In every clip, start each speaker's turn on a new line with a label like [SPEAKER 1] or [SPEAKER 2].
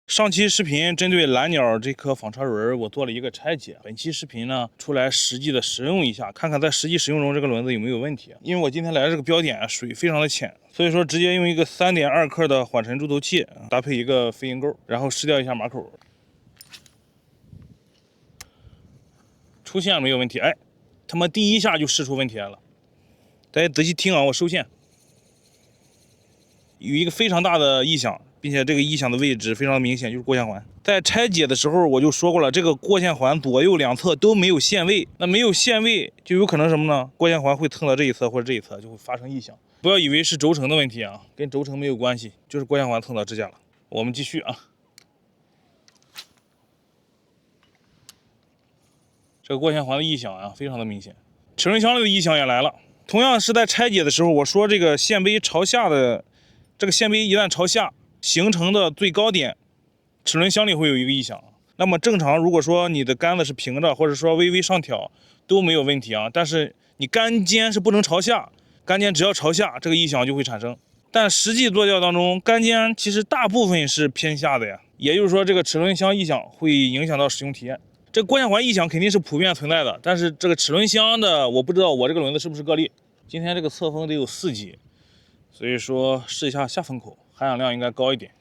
[SPEAKER 1] 上期视频针对蓝鸟这颗纺车轮，我做了一个拆解。本期视频呢，出来实际的使用一下，看看在实际使用中这个轮子有没有问题。因为我今天来的这个标点水非常的浅，所以说直接用一个3.2克的缓沉铸头器搭配一个飞鹰钩，然后试掉一下马口，出线没有问题。哎，他妈第一下就试出问题来了。大家仔细听啊，我收线，有一个非常大的异响。并且这个异响的位置非常明显，就是过线环。在拆解的时候我就说过了，这个过线环左右两侧都没有线位，那没有线位就有可能什么呢？过线环会蹭到这一侧或者这一侧，就会发生异响。不要以为是轴承的问题啊，跟轴承没有关系，就是过线环蹭到支架了。我们继续啊，这个过线环的异响啊，非常的明显。齿轮箱里的异响也来了，同样是在拆解的时候，我说这个线杯朝下的，这个线杯一旦朝下形成的最高点，齿轮箱里会有一个异响。那么正常，如果说你的杆子是平的，或者说微微上挑都没有问题啊。但是你杆尖是不能朝下，杆尖只要朝下，这个异响就会产生。但实际做吊当中，杆尖其实大部分是偏下的呀，也就是说这个齿轮箱异响会影响到使用体验。这过线环异响肯定是普遍存在的，但是这个齿轮箱的我不知道我这个轮子是不是个例。今天这个侧风得有4级，所以说试一下下风口，含氧量应该高一点。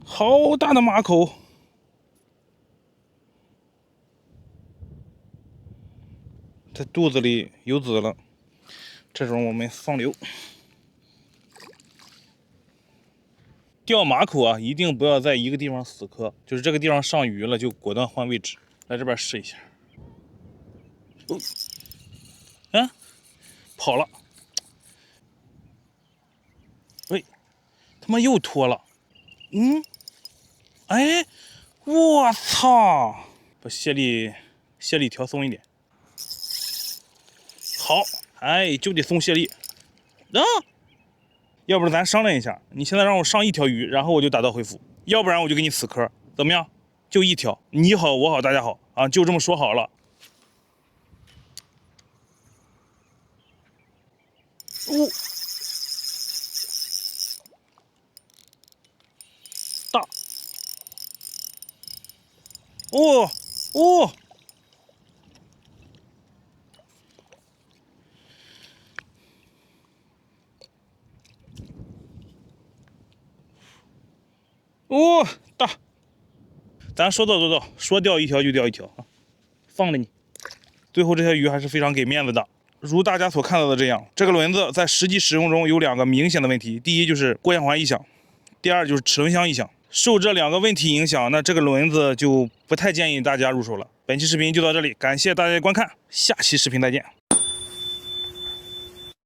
[SPEAKER 1] 好大的马口，它肚子里有籽了，这种我们放流。吊马口啊，一定不要在一个地方死磕，就是这个地方上鱼了就果断换位置。来这边试一下。跑了。喂，他妈又脱了。哎，我操！把卸力调松一点。好，哎，就得松卸力。要不然咱商量一下，你现在让我上1条鱼，然后我就打道回府，要不然我就给你死磕，怎么样？就1条，你好我好大家好啊，就这么说好了。大，大，咱说到做到，说钓1条就钓1条啊，放着你。最后这条鱼还是非常给面子的，如大家所看到的这样，这个轮子在实际使用中有2个明显的问题，第一就是过线环异响，第二就是齿轮箱异响。受这2个问题影响，那这个轮子就不太建议大家入手了。本期视频就到这里，感谢大家的观看，下期视频再见。